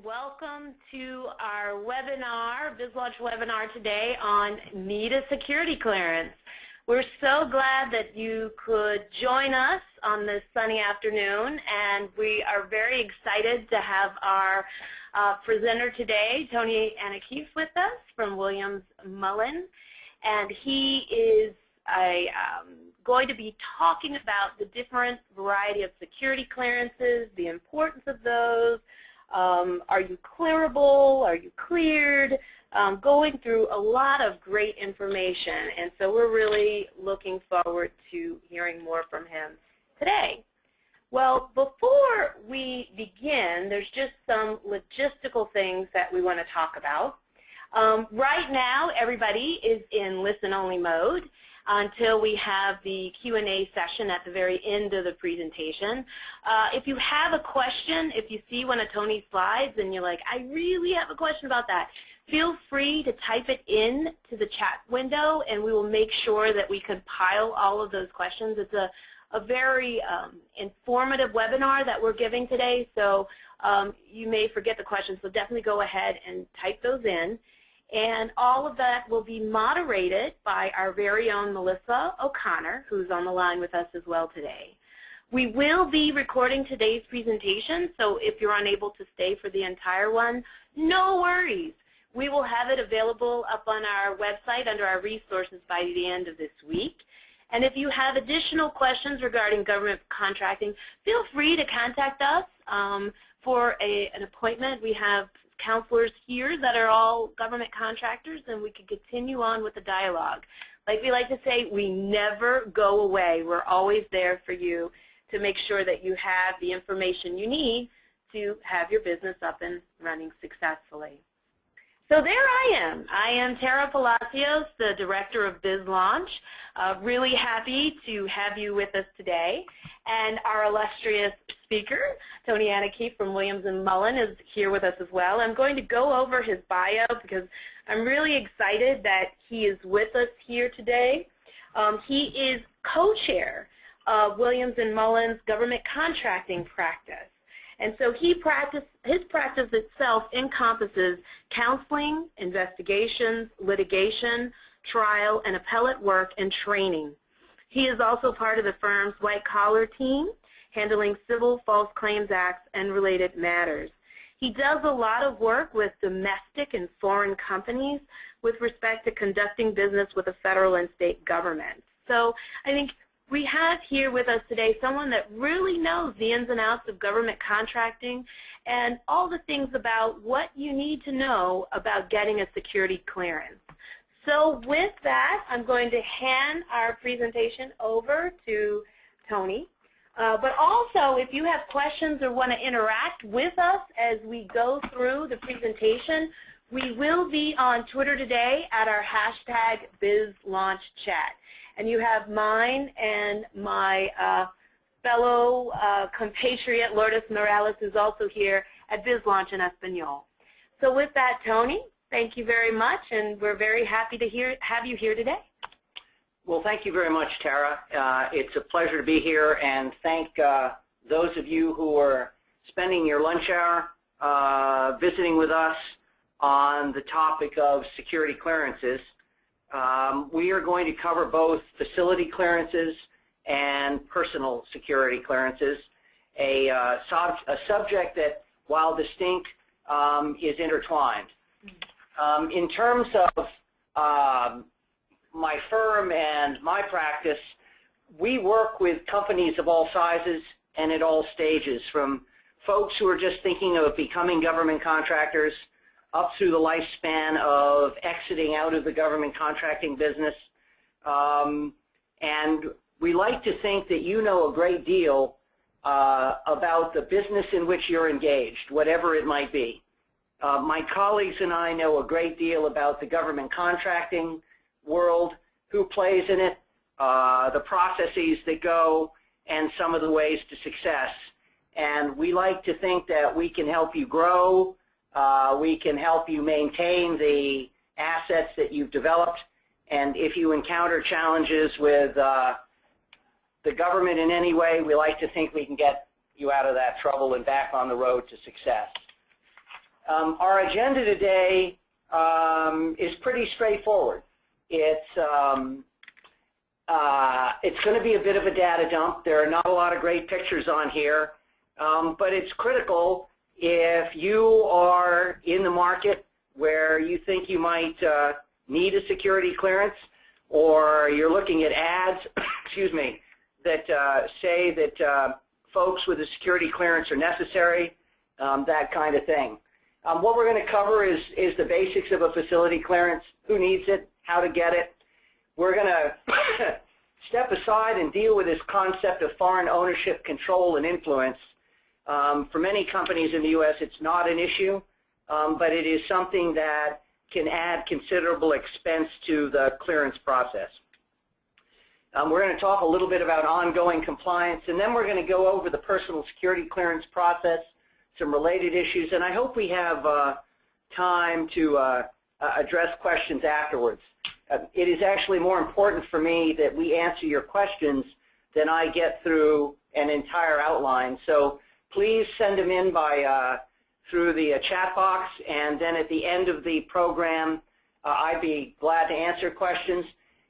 Welcome to our webinar, BizLaunch webinar today on need a security clearance. We're so glad that you could join us on this sunny afternoon, and we are very excited to have our presenter today, Tony Anakeef, with us from Williams Mullen, and he is going to be talking about the different variety of security clearances, the importance of those. Are you clearable? Are you cleared? Going through a lot of great information, and so we're really looking forward to hearing more from him today. Well, before we begin, there's just some logistical things that we want to talk about. Right now, everybody is in listen-only mode until we have the Q&A session at the very end of the presentation. If you have a question, if you see one of Tony's slides and you're like, I really have a question about that, feel free to type it in to the chat window, and we will make sure that we compile all of those questions. It's a very informative webinar that we're giving today, so you may forget the questions, so definitely go ahead and type those in. And all of that will be moderated by our very own Melissa O'Connor, who's on the line with us as well today. We will be recording today's presentation, so if you're unable to stay for the entire one, no worries. We will have it available up on our website under our resources by the end of this week. And if you have additional questions regarding government contracting, feel free to contact us for an appointment. We have counselors here that are all government contractors, and we can continue on with the dialogue. Like we like to say, we never go away. We're always there for you to make sure that you have the information you need to have your business up and running successfully. So there I am. I am Tara Palacios, the Director of BizLaunch. Really happy to have you with us today. And our illustrious speaker, Tony Anakeef from Williams & Mullen, is here with us as well. I'm going to go over his bio because I'm really excited that he is with us here today. He is co-chair of Williams & Mullen's government contracting practice. And so his practice itself encompasses counseling, investigations, litigation, trial, and appellate work and training. He is also part of the firm's white-collar team, handling civil false claims acts and related matters. He does a lot of work with domestic and foreign companies with respect to conducting business with the federal and state governments. So I think we have here with us today someone that really knows the ins and outs of government contracting and all the things about what you need to know about getting a security clearance. So with that, I'm going to hand our presentation over to Tony. But also, if you have questions or want to interact with us as we go through the presentation, we will be on Twitter today at our hashtag BizLaunchChat. And you have mine and my fellow compatriot, Lourdes Morales, who's also here at BizLaunch in Espanol. So with that, Tony, thank you very much, and we're very happy to have you here today. Well, thank you very much, Tara. It's a pleasure to be here, and thank those of you who are spending your lunch hour visiting with us on the topic of security clearances. We are going to cover both facility clearances and personal security clearances, a subject that, while distinct, is intertwined. In terms of my firm and my practice, we work with companies of all sizes and at all stages, from folks who are just thinking of becoming government contractors up through the lifespan of exiting out of the government contracting business. And we like to think that you know a great deal about the business in which you're engaged, whatever it might be. My colleagues and I know a great deal about the government contracting world, who plays in it, the processes that go, and some of the ways to success. And we like to think that we can help you grow, we can help you maintain the assets that you've developed, and if you encounter challenges with the government in any way, we like to think we can get you out of that trouble and back on the road to success. Our agenda today is pretty straightforward. It's going to be a bit of a data dump. There are not a lot of great pictures on here, but it's critical if you are in the market where you think you might need a security clearance, or you're looking at ads, excuse me, that say that folks with a security clearance are necessary, that kind of thing. What we're going to cover is the basics of a facility clearance, who needs it, how to get it. We're going to step aside and deal with this concept of foreign ownership, control, and influence. For many companies in the U.S., it's not an issue, but it is something that can add considerable expense to the clearance process. We're going to talk a little bit about ongoing compliance, and then we're going to go over the personal security clearance process, some related issues, and I hope we have time to address questions afterwards. It is actually more important for me that we answer your questions than I get through an entire outline. So please send them in by through the chat box, and then at the end of the program, I'd be glad to answer questions.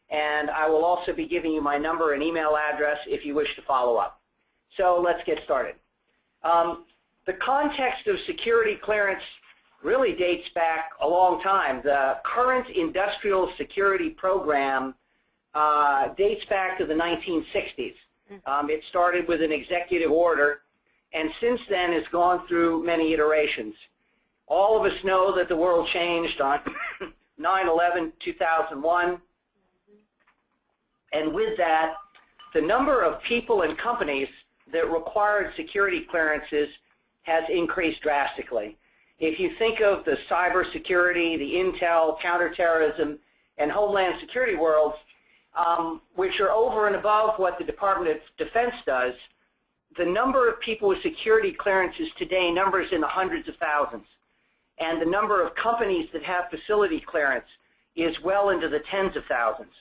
And I will also be giving you my number and email address if you wish to follow up. So let's get started. The context of security clearance really dates back a long time. The current industrial security program dates back to the 1960s. It started with an executive order, and since then has gone through many iterations. All of us know that the world changed on 9/11/2001. And with that, the number of people and companies that required security clearances has increased drastically. If you think of the cybersecurity, the intel, counterterrorism, and homeland security worlds, which are over and above what the Department of Defense does, the number of people with security clearances today numbers in the hundreds of thousands. And the number of companies that have facility clearance is well into the tens of thousands.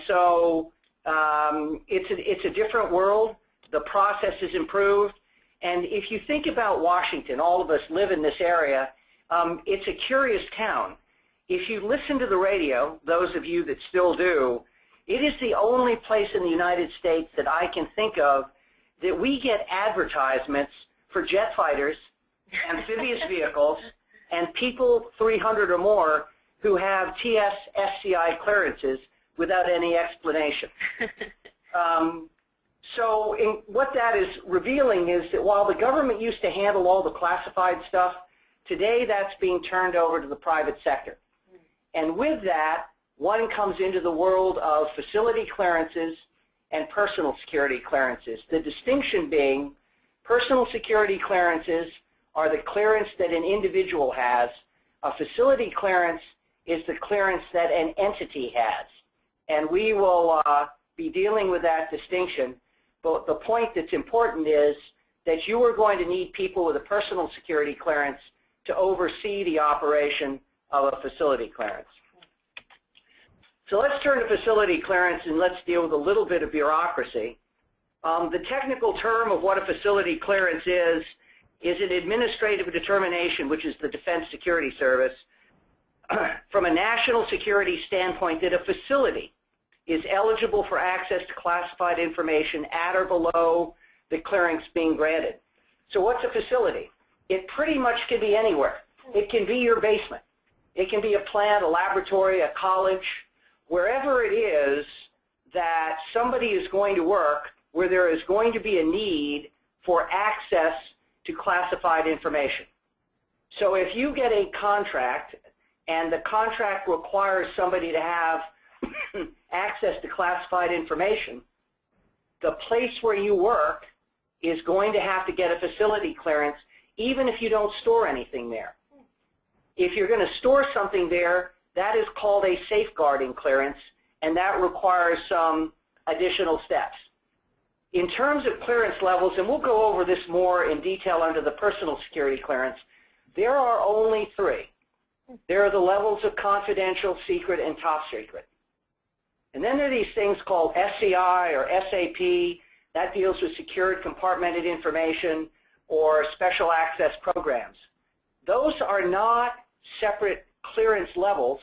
So it's a different world. The process is improved. And if you think about Washington, all of us live in this area, it's a curious town. If you listen to the radio, those of you that still do, it is the only place in the United States that I can think of that we get advertisements for jet fighters, amphibious vehicles, and people 300 or more who have TS-SCI clearances without any explanation. So what that is revealing is that while the government used to handle all the classified stuff, today that's being turned over to the private sector. And with that, one comes into the world of facility clearances and personal security clearances. The distinction being personal security clearances are the clearance that an individual has. A facility clearance is the clearance that an entity has. And we will be dealing with that distinction. But the point that's important is that you are going to need people with a personal security clearance to oversee the operation of a facility clearance. So let's turn to facility clearance and let's deal with a little bit of bureaucracy. The technical term of what a facility clearance is an administrative determination, which is the Defense Security Service, from a national security standpoint, that a facility is eligible for access to classified information at or below the clearance being granted. So what's a facility? It pretty much can be anywhere. It can be your basement. It can be a plant, a laboratory, a college, wherever it is that somebody is going to work, where there is going to be a need for access to classified information. So if you get a contract and the contract requires somebody to have access to classified information, the place where you work is going to have to get a facility clearance even if you don't store anything there. If you're going to store something there, that is called a safeguarding clearance, and that requires some additional steps. In terms of clearance levels, and we'll go over this more in detail under the personal security clearance, there are only three. There are the levels of confidential, secret, and top secret. And then there are these things called SCI or SAP, that deals with secured compartmented information or special access programs. Those are not separate clearance levels.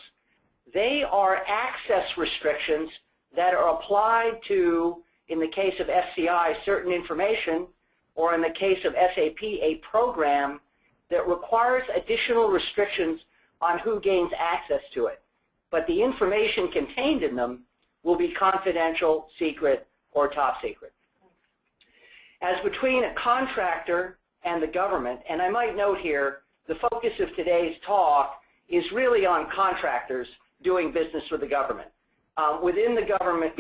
They are access restrictions that are applied to, in the case of SCI, certain information, or in the case of SAP, a program that requires additional restrictions on who gains access to it. But the information contained in them will be confidential, secret, or top secret. As between a contractor and the government, and I might note here, the focus of today's talk is really on contractors doing business with the government. Within the government,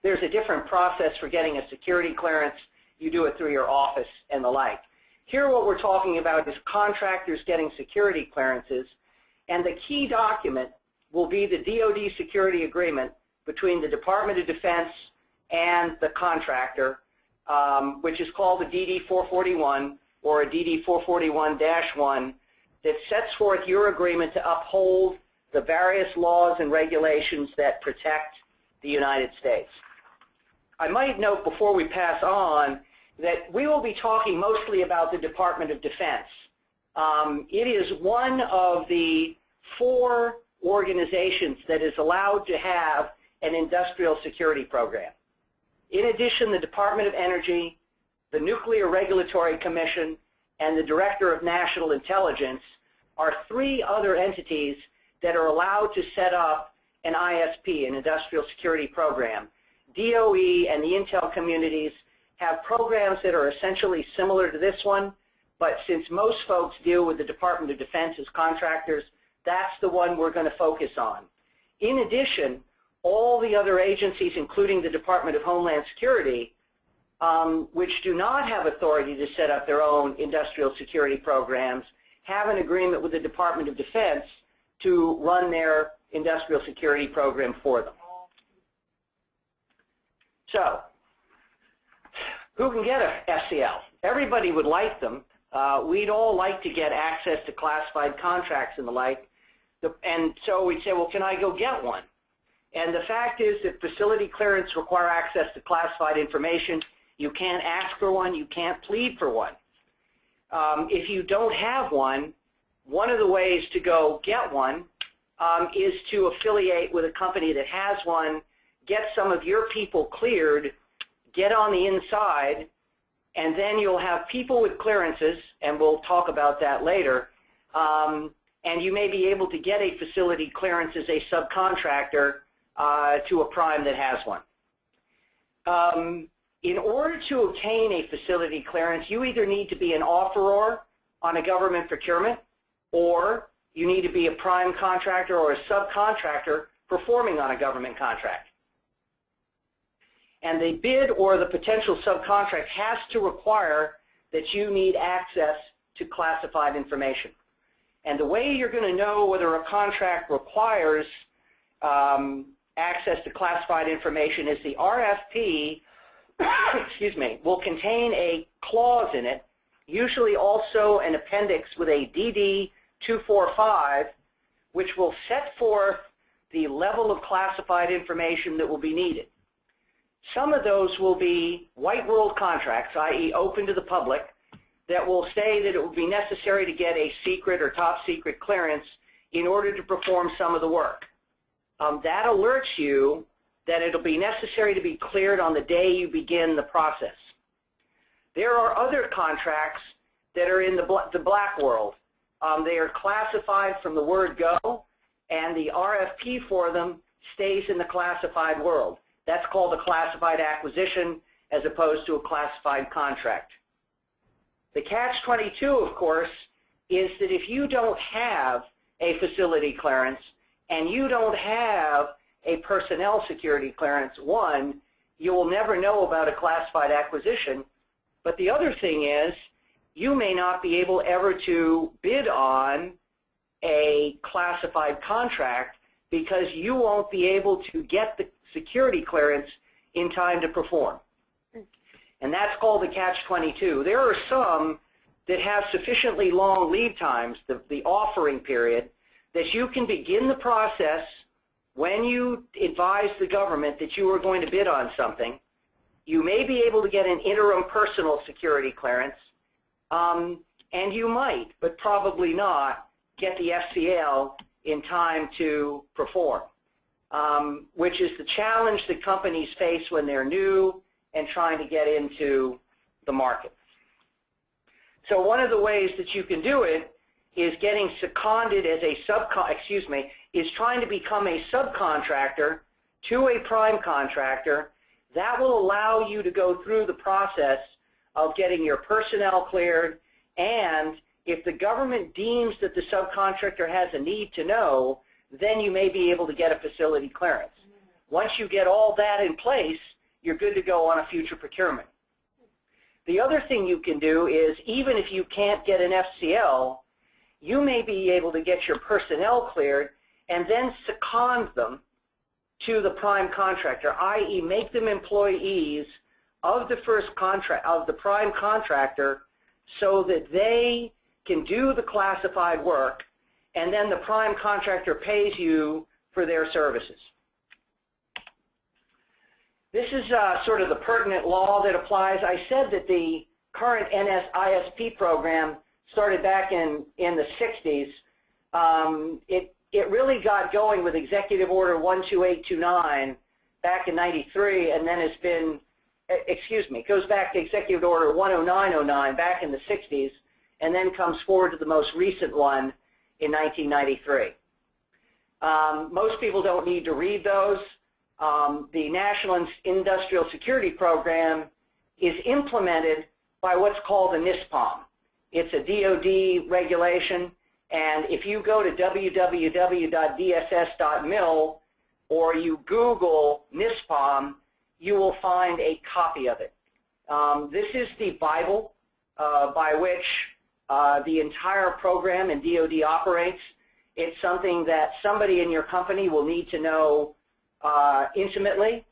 there's a different process for getting a security clearance. You do it through your office and the like. Here what we're talking about is contractors getting security clearances, and the key document will be the DoD security agreement between the Department of Defense and the contractor, which is called a DD 441 or a DD 441-1, that sets forth your agreement to uphold the various laws and regulations that protect the United States. I might note before we pass on that we will be talking mostly about the Department of Defense. It is one of the 4 organizations that is allowed to have an industrial security program. In addition, the Department of Energy, the Nuclear Regulatory Commission, and the Director of National Intelligence are 3 other entities that are allowed to set up an ISP, an industrial security program. DOE and the Intel communities have programs that are essentially similar to this one, but since most folks deal with the Department of Defense as contractors, that's the one we're going to focus on. In addition, all the other agencies, including the Department of Homeland Security, which do not have authority to set up their own industrial security programs, have an agreement with the Department of Defense to run their industrial security program for them. So, who can get a SCL? Everybody would like them. We'd all like to get access to classified contracts and the like. And so we'd say, well, can I go get one? And the fact is that facility clearance require access to classified information. You can't ask for one. You can't plead for one. If you don't have one, one of the ways to go get one is to affiliate with a company that has one, get some of your people cleared, get on the inside, and then you'll have people with clearances, and we'll talk about that later, and you may be able to get a facility clearance as a subcontractor to a prime that has one. In order to obtain a facility clearance, you either need to be an offeror on a government procurement, or you need to be a prime contractor or a subcontractor performing on a government contract. And the bid or the potential subcontract has to require that you need access to classified information. And the way you're going to know whether a contract requires access to classified information is the RFP excuse me, will contain a clause in it, usually also an appendix with a DD 245, which will set forth the level of classified information that will be needed. Some of those will be white world contracts, i.e. open to the public, that will say that it will be necessary to get a secret or top secret clearance in order to perform some of the work. That alerts you that it'll be necessary to be cleared on the day you begin the process. There are other contracts that are in the black world. They are classified from the word go, and the RFP for them stays in the classified world. That's called a classified acquisition as opposed to a classified contract. The catch-22, of course, is that if you don't have a facility clearance and you don't have a personnel security clearance, one, you will never know about a classified acquisition. But the other thing is, you may not be able ever to bid on a classified contract because you won't be able to get the security clearance in time to perform. And that's called the catch-22. There are some that have sufficiently long lead times, the offering period, that you can begin the process when you advise the government that you are going to bid on something. You may be able to get an interim personal security clearance, and you might, but probably not, get the FCL in time to perform, which is the challenge that companies face when they're new and trying to get into the market. So one of the ways that you can do it is getting seconded as a is trying to become a subcontractor to a prime contractor. That will allow you to go through the process of getting your personnel cleared, and if the government deems that the subcontractor has a need to know, then you may be able to get a facility clearance. Once you get all that in place, you're good to go on a future procurement. The other thing you can do is, even if you can't get an FCL, you may be able to get your personnel cleared and then second them to the prime contractor, i.e. make them employees of the prime contractor so that they can do the classified work, and then the prime contractor pays you for their services. This is sort of the pertinent law that applies. I said that the current ISP program started back in the 60s. It really got going with Executive Order 12829 back in 93, and then it's been, it goes back to Executive Order 10909 back in the 60s, and then comes forward to the most recent one in 1993. Most people don't need to read those. The National Industrial Security Program is implemented by what's called a NISPOM. It's a DoD regulation, and if you go to www.dss.mil or you Google NISPOM, you will find a copy of it. This is the Bible by which the entire program in DoD operates. It's something that somebody in your company will need to know intimately,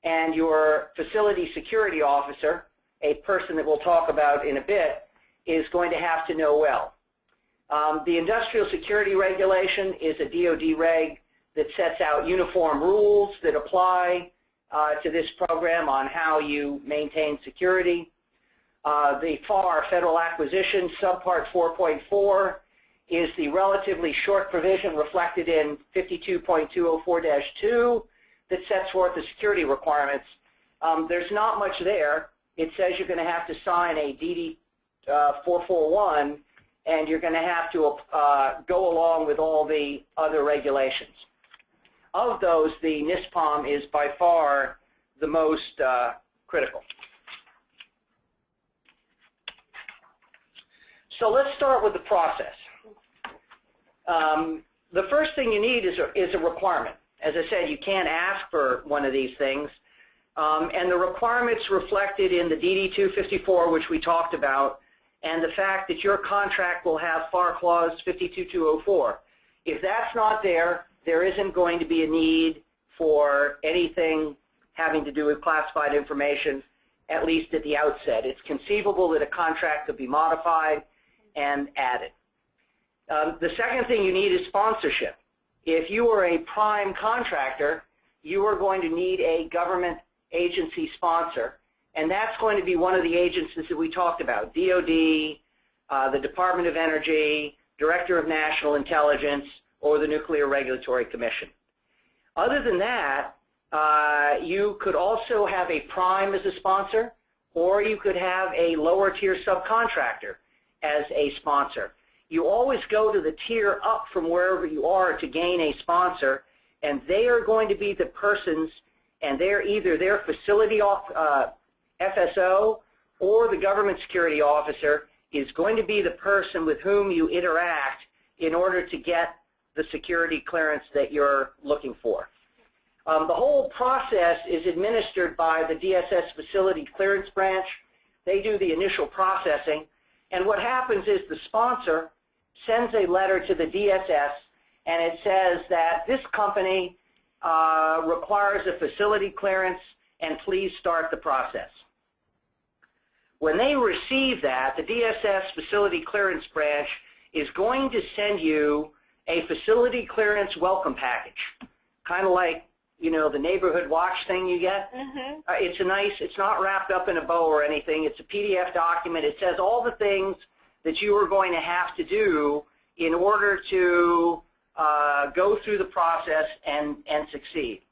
and your facility security officer, a person that we'll talk about in a bit, is going to have to know well. The Industrial Security Regulation is a DoD reg that sets out uniform rules that apply to this program on how you maintain security. The FAR, Federal Acquisition, Subpart 4.4, is the relatively short provision reflected in 52.204-2 that sets forth the security requirements. There's not much there. It says you're going to have to sign a DD 441, and you're going to have to go along with all the other regulations. Of those, the NISPOM is by far the most critical. So let's start with the process. The first thing you need is a requirement. As I said, you can't ask for one of these things. And the requirements reflected in the DD 254, which we talked about, and the fact that your contract will have FAR Clause 52204. If that's not there, there isn't going to be a need for anything having to do with classified information, at least at the outset. It's conceivable that a contract could be modified and added. The second thing you need is sponsorship. If you are a prime contractor, you are going to need a government agency sponsor, and that's going to be one of the agencies that we talked about, DoD, the Department of Energy, Director of National Intelligence, or the Nuclear Regulatory Commission. Other than that, you could also have a prime as a sponsor, or you could have a lower tier subcontractor as a sponsor. You always go to the tier up from wherever you are to gain a sponsor, and they are going to be the persons, and they're either their facility FSO or the government security officer is going to be the person with whom you interact in order to get the security clearance that you're looking for. The whole process is administered by the DSS Facility Clearance Branch. They do the initial processing, and what happens is the sponsor sends a letter to the DSS, and it says that this company requires a facility clearance, and please start the process. When they receive that, the DSS Facility Clearance Branch is going to send you a facility clearance welcome package, kind of like, you know, the neighborhood watch thing you get. Mm-hmm. It's not wrapped up in a bow or anything. It's a PDF document. It says all the things that you are going to have to do in order to go through the process and succeed.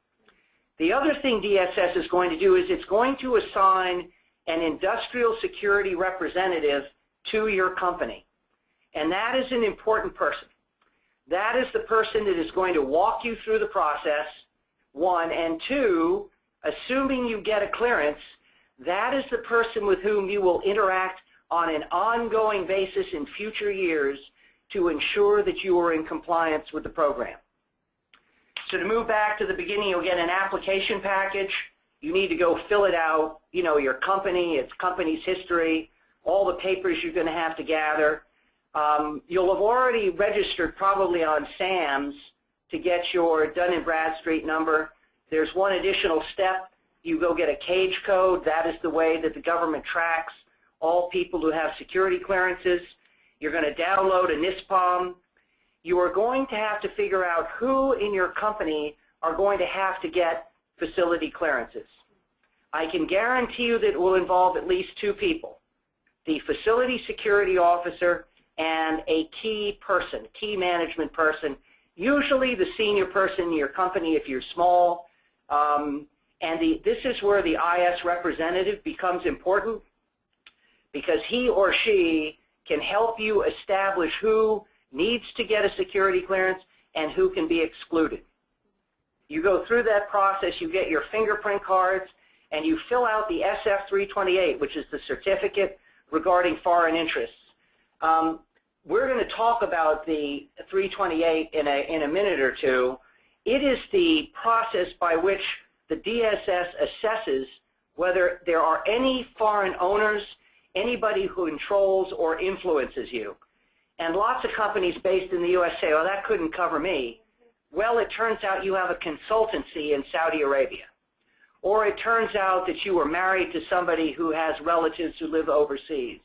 The other thing DSS is going to do is it's going to assign an industrial security representative to your company. And that is an important person. That is the person that is going to walk you through the process, one, and two, assuming you get a clearance, that is the person with whom you will interact on an ongoing basis in future years to ensure that you are in compliance with the program. So to move back to the beginning, you'll get an application package. You need to go fill it out, you know, your company, its company's history, all the papers you're going to have to gather. You'll have already registered probably on SAMS to get your Dun & Bradstreet number. There's one additional step. You go get a cage code. That is the way that the government tracks all people who have security clearances. You're going to download a NISPOM. You are going to have to figure out who in your company are going to have to get facility clearances. I can guarantee you that it will involve at least two people, the facility security officer and a key person, key management person, usually the senior person in your company if you're small. This is where the IS representative becomes important, because he or she can help you establish who needs to get a security clearance and who can be excluded. You go through that process, you get your fingerprint cards, and you fill out the SF-328, which is the certificate regarding foreign interests. We're going to talk about the 328 in a minute or two. It is the process by which the DSS assesses whether there are any foreign owners, anybody who controls or influences you. And lots of companies based in the U.S. say, oh, that couldn't cover me. Well, it turns out you have a consultancy in Saudi Arabia. Or it turns out that you were married to somebody who has relatives who live overseas.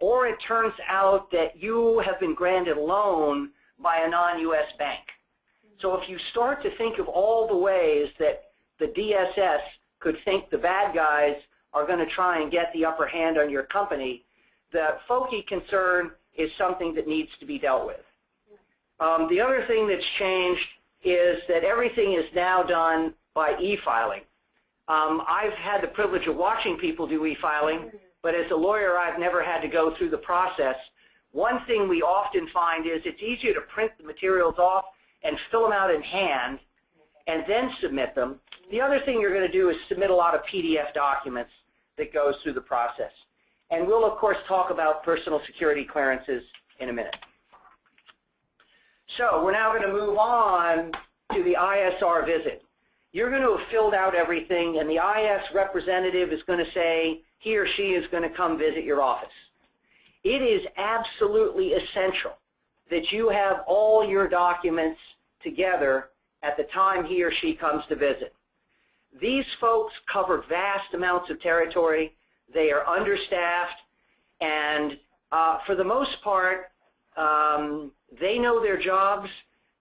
Or it turns out that you have been granted a loan by a non-U.S. bank. So if you start to think of all the ways that the DSS could think the bad guys are going to try and get the upper hand on your company, the FOCI concern is something that needs to be dealt with. The other thing that's changed is that everything is now done by e-filing. I've had the privilege of watching people do e-filing, but as a lawyer, I've never had to go through the process. One thing we often find is it's easier to print the materials off and fill them out in hand and then submit them. The other thing you're going to do is submit a lot of PDF documents that goes through the process. And we'll, of course, talk about personal security clearances in a minute. So we're now going to move on to the ISR visit. You're going to have filled out everything, and the IS representative is going to say he or she is going to come visit your office. It is absolutely essential that you have all your documents together at the time he or she comes to visit. These folks cover vast amounts of territory. They are understaffed, and for the most part, they know their jobs.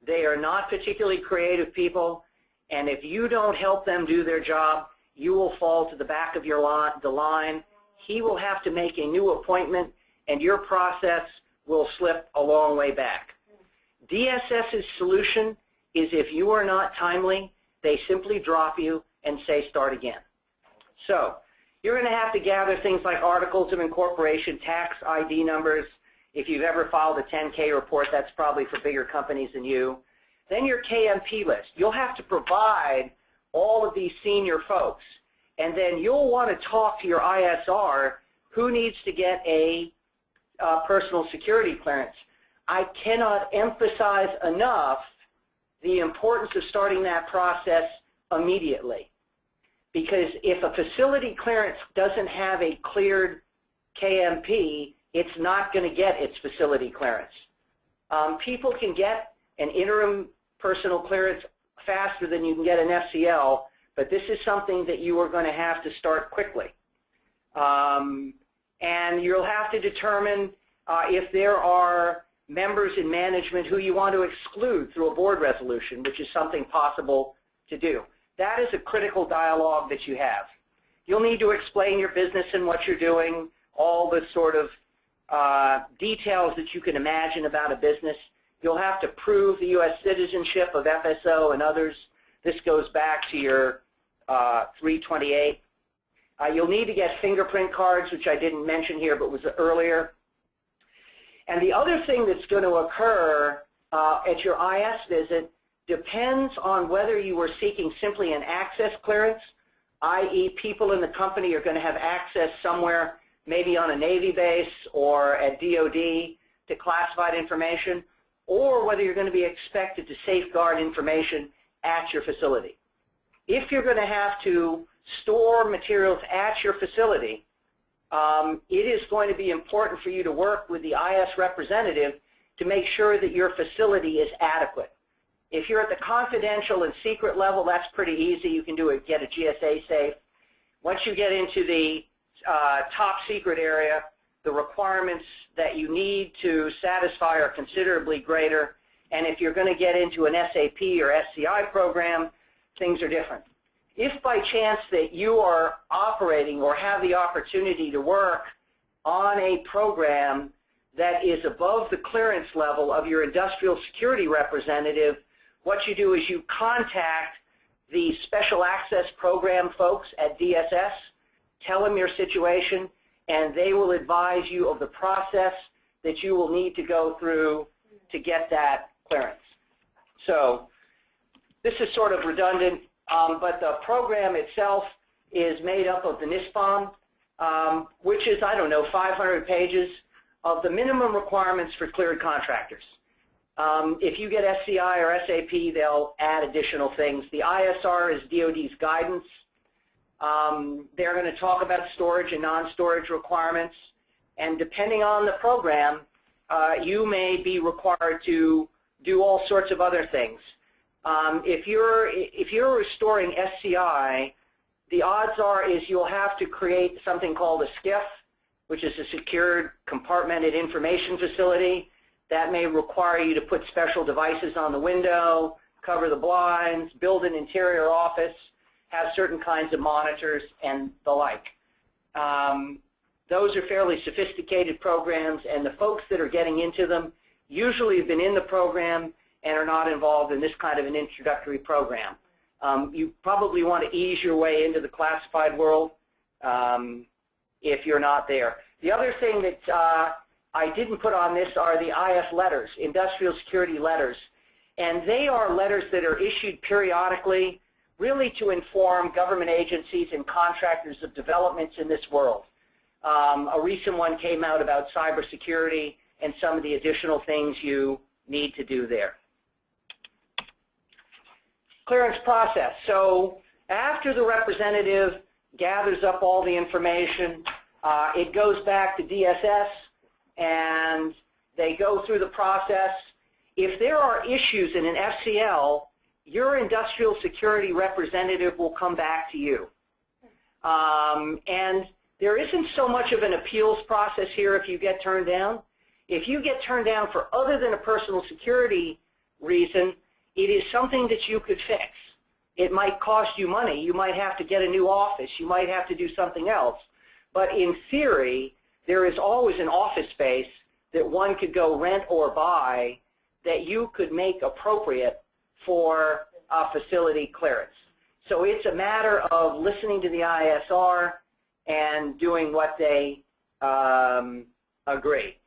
They are not particularly creative people, and if you don't help them do their job, you will fall to the back of the line. He will have to make a new appointment, and your process will slip a long way back. DSS's solution is if you are not timely, they simply drop you and say start again. So you're going to have to gather things like articles of incorporation, tax ID numbers. If you've ever filed a 10K report, that's probably for bigger companies than you. Then your KMP list. You'll have to provide all of these senior folks. And then you'll want to talk to your ISR who needs to get a personal security clearance. I cannot emphasize enough the importance of starting that process immediately. Because if a facility clearance doesn't have a cleared KMP, it's not going to get its facility clearance. People can get an interim personal clearance faster than you can get an FCL, but this is something that you are going to have to start quickly. And you'll have to determine if there are members in management who you want to exclude through a board resolution, which is something possible to do. That is a critical dialogue that you have. You'll need to explain your business and what you're doing, all the sort of details that you can imagine about a business. You'll have to prove the U.S. citizenship of FSO and others. This goes back to your 328. You'll need to get fingerprint cards, which I didn't mention here but was earlier. And the other thing that's going to occur at your IS visit depends on whether you were seeking simply an access clearance, i.e. people in the company are going to have access somewhere, maybe on a Navy base or at DoD, to classified information, or whether you're going to be expected to safeguard information at your facility. If you're going to have to store materials at your facility, it is going to be important for you to work with the IS representative to make sure that your facility is adequate. If you're at the confidential and secret level, that's pretty easy. You can do it, get a GSA safe. Once you get into the top secret area, the requirements that you need to satisfy are considerably greater. And if you're going to get into an SAP or SCI program, things are different. If by chance that you are operating or have the opportunity to work on a program that is above the clearance level of your industrial security representative, what you do is you contact the special access program folks at DSS, tell them your situation, and they will advise you of the process that you will need to go through to get that clearance. So this is sort of redundant, but the program itself is made up of the NISPOM, which is, I don't know, 500 pages of the minimum requirements for cleared contractors. If you get SCI or SAP, they'll add additional things. The ISR is DoD's guidance. They're going to talk about storage and non-storage requirements. And depending on the program, you may be required to do all sorts of other things. If you're storing SCI, the odds are is you'll have to create something called a SCIF, which is a secured compartmented information facility. That may require you to put special devices on the window, cover the blinds, build an interior office, have certain kinds of monitors, and the like. Those are fairly sophisticated programs, and the folks that are getting into them usually have been in the program and are not involved in this kind of an introductory program. You probably want to ease your way into the classified world if you're not there. The other thing that I didn't put on this are the IS letters, industrial security letters. And they are letters that are issued periodically really to inform government agencies and contractors of developments in this world. A recent one came out about cybersecurity and some of the additional things you need to do there. Clearance process. So after the representative gathers up all the information, it goes back to DSS and they go through the process. If there are issues in an FCL, your industrial security representative will come back to you. And there isn't so much of an appeals process here if you get turned down. If you get turned down for other than a personal security reason, it is something that you could fix. It might cost you money. You might have to get a new office. You might have to do something else. But in theory, there is always an office space that one could go rent or buy that you could make appropriate for a facility clearance. So it's a matter of listening to the ISR and doing what they agree.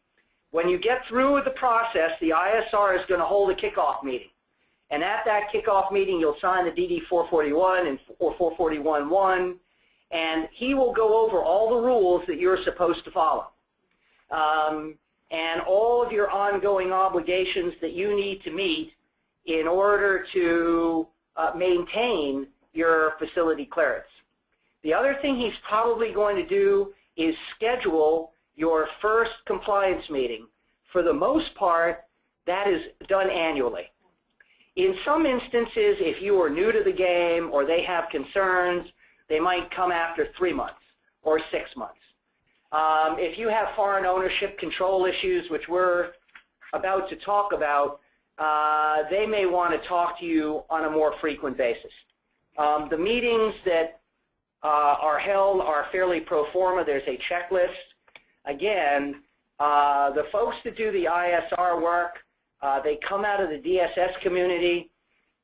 When you get through with the process, the ISR is going to hold a kickoff meeting. And at that kickoff meeting, you'll sign the DD 441 or 441-1, and he will go over all the rules that you're supposed to follow. And all of your ongoing obligations that you need to meet in order to maintain your facility clearance. The other thing he's probably going to do is schedule your first compliance meeting. For the most part, that is done annually. In some instances, if you are new to the game or they have concerns, they might come after 3 months or 6 months. If you have foreign ownership control issues, which we're about to talk about, they may want to talk to you on a more frequent basis. The meetings that are held are fairly pro forma. There's a checklist. Again, The folks that do the ISR work, they come out of the DSS community,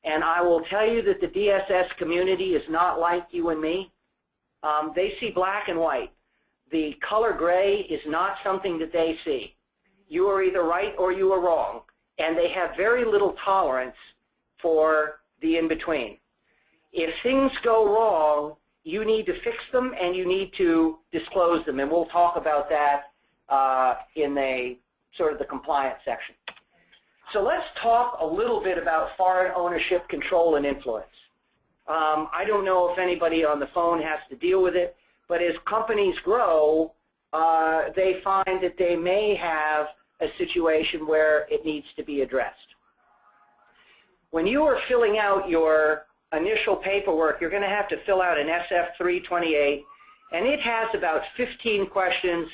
and I will tell you that the DSS community is not like you and me. They see black and white. The color gray is not something that they see. You are either right or you are wrong, and they have very little tolerance for the in-between. If things go wrong, you need to fix them and you need to disclose them, and we'll talk about that in the sort of the compliance section. So let's talk a little bit about foreign ownership, control, and influence. I don't know if anybody on the phone has to deal with it, but as companies grow, they find that they may have a situation where it needs to be addressed. When you are filling out your initial paperwork, you're going to have to fill out an SF-328, and it has about 15 questions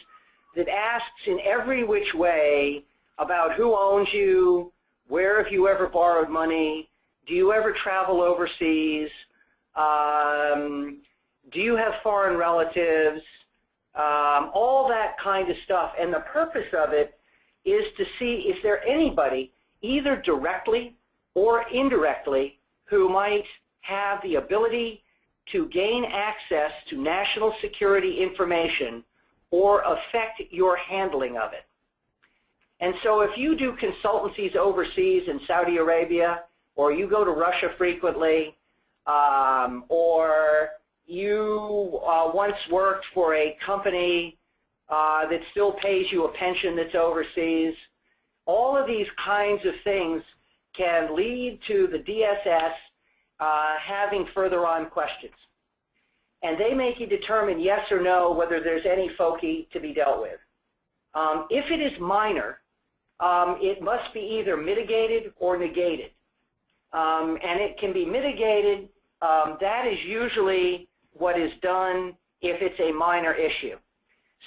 that asks in every which way about who owns you, where have you ever borrowed money, do you ever travel overseas, do you have foreign relatives, all that kind of stuff. And the purpose of it is to see is there anybody, either directly or indirectly, who might have the ability to gain access to national security information or affect your handling of it. And so if you do consultancies overseas in Saudi Arabia, or you go to Russia frequently, or you once worked for a company that still pays you a pension that's overseas, all of these kinds of things can lead to the DSS having further on questions. And they make you determine yes or no whether there's any FOCI to be dealt with. If it is minor, it must be either mitigated or negated. And it can be mitigated. That is usually what is done if it's a minor issue.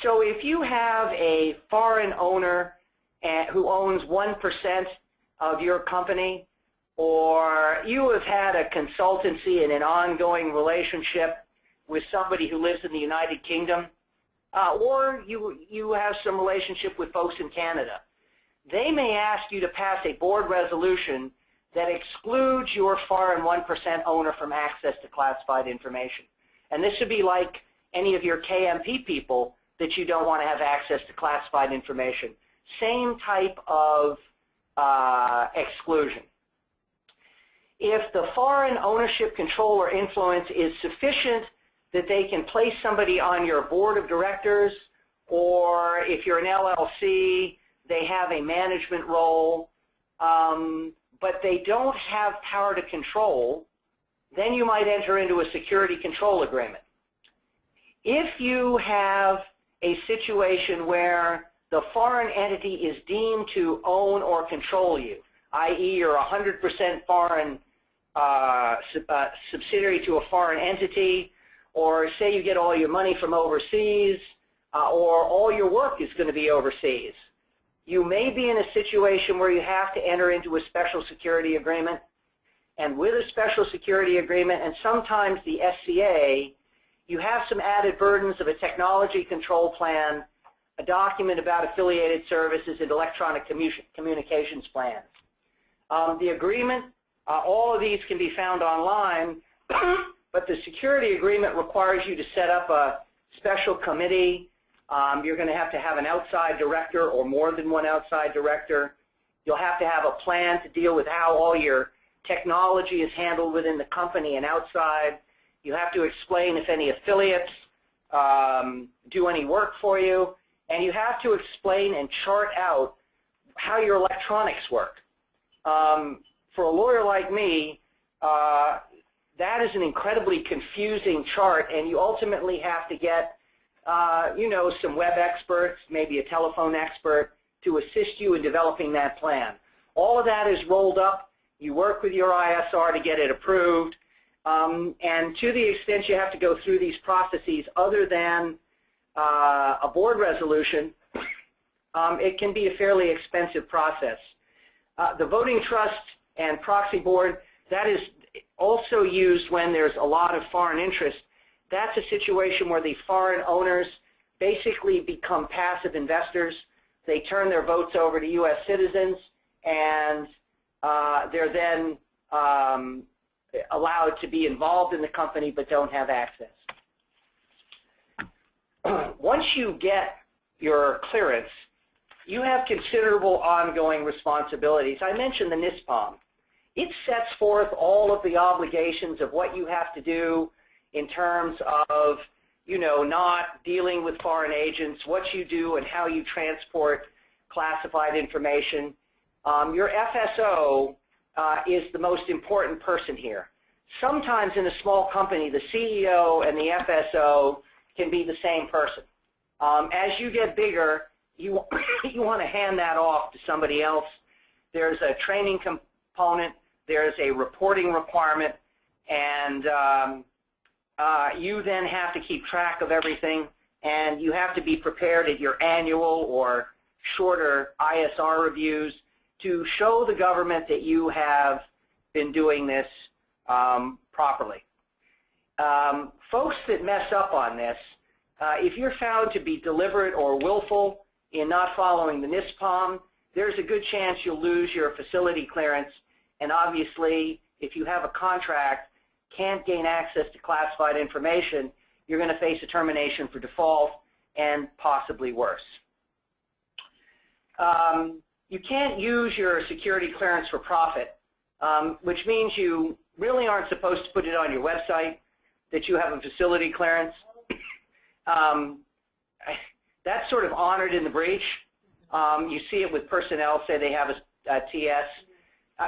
So if you have a foreign owner who owns 1% of your company, or you have had a consultancy and an ongoing relationship with somebody who lives in the United Kingdom, or you have some relationship with folks in Canada, they may ask you to pass a board resolution that excludes your foreign 1% owner from access to classified information. And this would be like any of your KMP people that you don't want to have access to classified information. Same type of exclusion. If the foreign ownership, control, or influence is sufficient that they can place somebody on your board of directors, or if you're an LLC, they have a management role, but they don't have power to control, then you might enter into a security control agreement. If you have a situation where the foreign entity is deemed to own or control you, i.e. you're 100% foreign subsidiary to a foreign entity, or say you get all your money from overseas, or all your work is going to be overseas, you may be in a situation where you have to enter into a special security agreement. And with a special security agreement, and sometimes the SCA, you have some added burdens of a technology control plan, a document about affiliated services, and electronic communications plans. The agreement, all of these can be found online, but the security agreement requires you to set up a special committee. You're going to have an outside director or more than one outside director. You'll have to have a plan to deal with how all your technology is handled within the company and outside. You have to explain if any affiliates do any work for you. And you have to explain and chart out how your electronics work. For a lawyer like me, that is an incredibly confusing chart, and you ultimately have to get some web experts, maybe a telephone expert, to assist you in developing that plan. All of that is rolled up. You work with your ISR to get it approved. And to the extent you have to go through these processes other than a board resolution, it can be a fairly expensive process. The voting trust and proxy board, that is also used when there's a lot of foreign interest. That's a situation where the foreign owners basically become passive investors. they turn their votes over to U.S. citizens, and they're then allowed to be involved in the company but don't have access. Once you get your clearance, you have considerable ongoing responsibilities. I mentioned the NISPOM. It sets forth all of the obligations of what you have to do in terms of, you know, not dealing with foreign agents, what you do and how you transport classified information. Your FSO is the most important person here. Sometimes in a small company, the CEO and the FSO can be the same person. As you get bigger, you want to hand that off to somebody else. There's a training component, there's a reporting requirement, and you then have to keep track of everything, and you have to be prepared at your annual or shorter ISR reviews to show the government that you have been doing this properly. Folks that mess up on this, if you're found to be deliberate or willful in not following the NISPOM, there's a good chance you'll lose your facility clearance, and obviously if you have a contract, can't gain access to classified information, you're going to face a termination for default and possibly worse. You can't use your security clearance for profit, which means you really aren't supposed to put it on your website that you have a facility clearance. That's sort of honored in the breach. You see it with personnel, say they have a TS.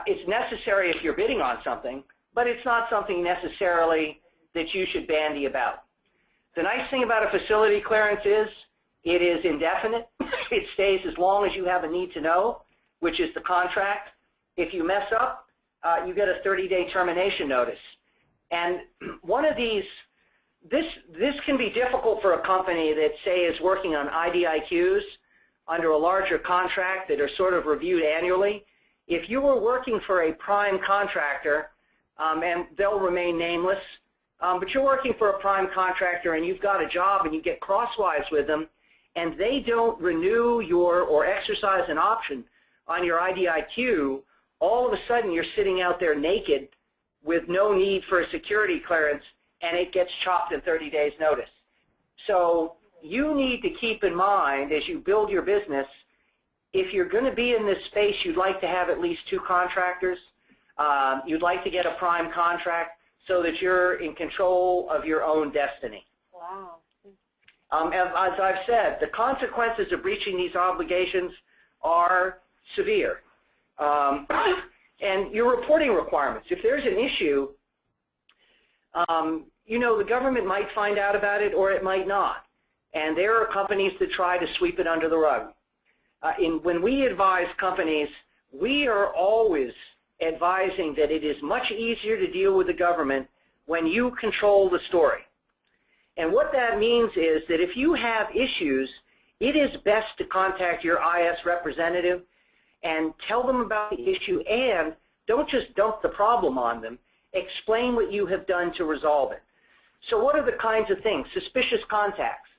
It's necessary if you're bidding on something, but it's not something necessarily that you should bandy about. The nice thing about a facility clearance is it is indefinite. It stays as long as you have a need to know, which is the contract. If you mess up, you get a 30-day termination notice. And one of these, this can be difficult for a company that, say, is working on IDIQs under a larger contract that are sort of reviewed annually. If you were working for a prime contractor, and they'll remain nameless, but you're working for a prime contractor and you've got a job and you get crosswise with them, and they don't renew your or exercise an option on your IDIQ, all of a sudden you're sitting out there naked with no need for a security clearance, and it gets chopped in 30 days notice. So you need to keep in mind as you build your business, if you're going to be in this space, you'd like to have at least 2 contractors. You'd like to get a prime contract so that you're in control of your own destiny. Wow. As I've said, the consequences of breaching these obligations are severe. And your reporting requirements, if there's an issue, you know, the government might find out about it or it might not. And there are companies that try to sweep it under the rug. When we advise companies, we are always advising that it is much easier to deal with the government when you control the story. And what that means is that if you have issues, it is best to contact your IS representative and tell them about the issue, and don't just dump the problem on them. Explain what you have done to resolve it. So what are the kinds of things? Suspicious contacts.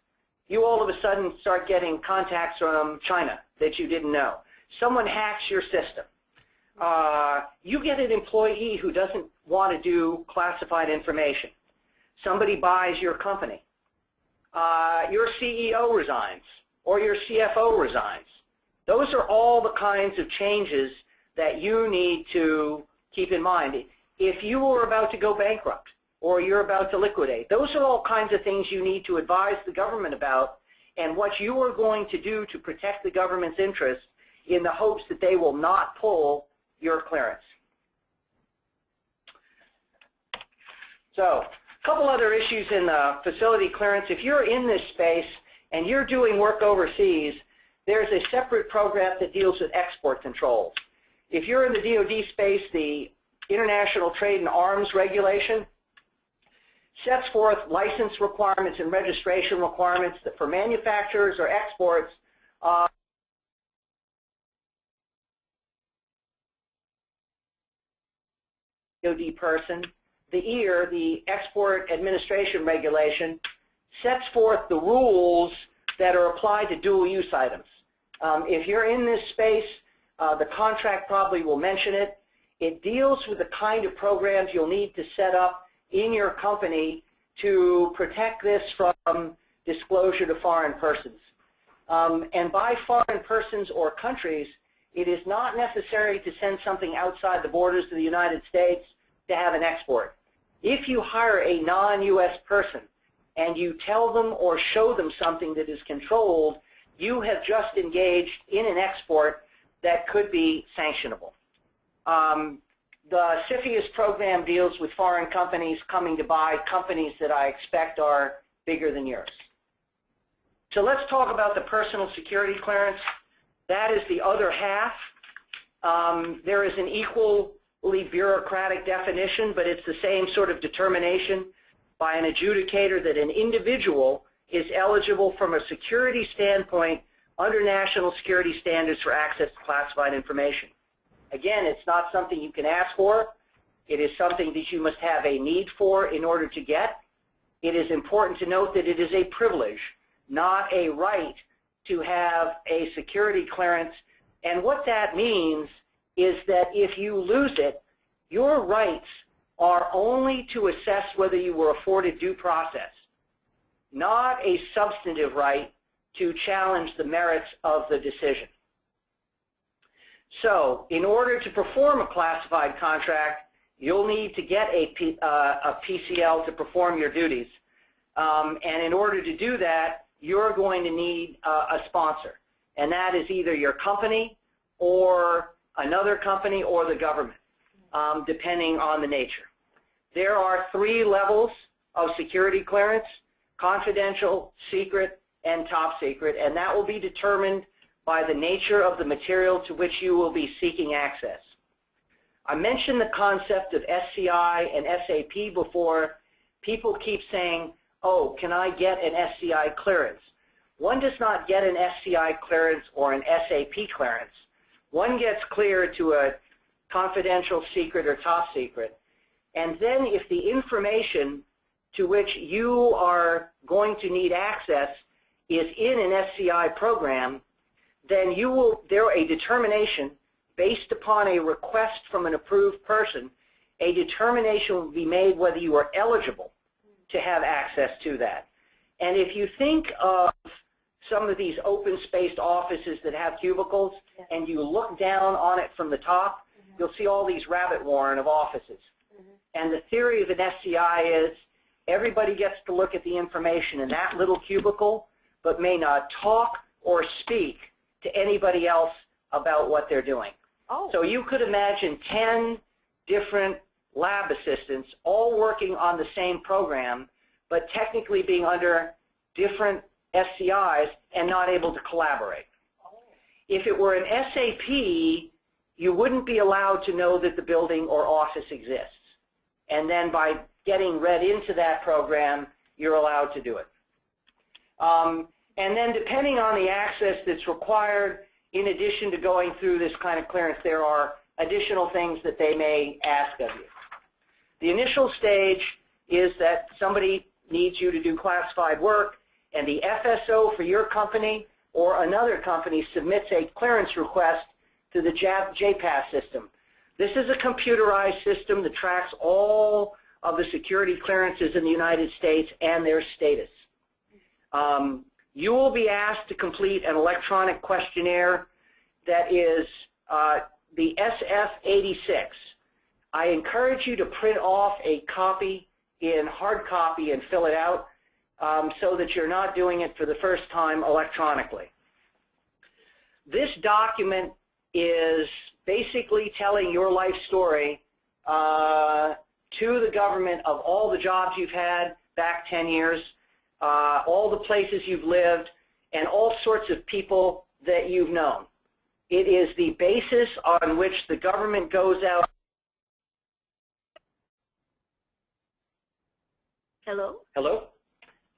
You all of a sudden start getting contacts from China that you didn't know. Someone hacks your system. You get an employee who doesn't want to do classified information. Somebody buys your company. Your CEO resigns or your CFO resigns. Those are all the kinds of changes that you need to keep in mind. If you are about to go bankrupt or you're about to liquidate, those are all kinds of things you need to advise the government about and what you are going to do to protect the government's interests in the hopes that they will not pull your clearance. So, a couple other issues in the facility clearance. If you're in this space and you're doing work overseas, there's a separate program that deals with export controls. If you're in the DoD space, the International Trade in Arms Regulation sets forth license requirements and registration requirements that for manufacturers or exports DoD person. The EAR, the Export Administration Regulation, sets forth the rules that are applied to dual-use items. If you're in this space, the contract probably will mention it. It deals with the kind of programs you'll need to set up in your company to protect this from disclosure to foreign persons. And by foreign persons or countries, it is not necessary to send something outside the borders of the United States to have an export. If you hire a non-U.S. person and you tell them or show them something that is controlled, you have just engaged in an export that could be sanctionable. The CFIUS program deals with foreign companies coming to buy companies that I expect are bigger than yours. So let's talk about the personal security clearance. That is the other half. There is an equally bureaucratic definition, but it's the same sort of determination by an adjudicator that an individual is eligible from a security standpoint under national security standards for access to classified information. Again, it's not something you can ask for. It is something that you must have a need for in order to get. It is important to note that it is a privilege, not a right, to have a security clearance. And what that means is that if you lose it, your rights are only to assess whether you were afforded due process, not a substantive right to challenge the merits of the decision. So in order to perform a classified contract, you'll need to get a PCL to perform your duties. And in order to do that, you're going to need a sponsor. And that is either your company or another company or the government, depending on the nature. There are 3 levels of security clearance: confidential, secret, and top secret, and that will be determined by the nature of the material to which you will be seeking access. I mentioned the concept of SCI and SAP before. People keep saying, oh, can I get an SCI clearance? One does not get an SCI clearance or an SAP clearance. One gets cleared to a confidential, secret, or top secret. And then if the information to which you are going to need access is in an SCI program, then there a determination based upon a request from an approved person, a determination will be made whether you are eligible to have access to that. And if you think of some of these open-spaced offices that have cubicles, and you look down on it from the top, you'll see all these rabbit warren of offices. And the theory of an SCI is everybody gets to look at the information in that little cubicle, but may not talk or speak to anybody else about what they're doing. Oh. So you could imagine 10 different lab assistants all working on the same program, but technically being under different SCIs and not able to collaborate. Oh. If it were an SAP, you wouldn't be allowed to know that the building or office exists. And then by getting read into that program, you're allowed to do it. And then depending on the access that's required, in addition to going through this kind of clearance, there are additional things that they may ask of you. The initial stage is that somebody needs you to do classified work, and the FSO for your company or another company submits a clearance request to the JPAS system. This is a computerized system that tracks all of the security clearances in the United States and their status. You will be asked to complete an electronic questionnaire that is the SF-86. I encourage you to print off a copy in hard copy and fill it out so that you're not doing it for the first time electronically. This document is basically telling your life story to the government of all the jobs you've had back 10 years, all the places you've lived, and all sorts of people that you've known. It is the basis on which the government goes out. Hello? Hello?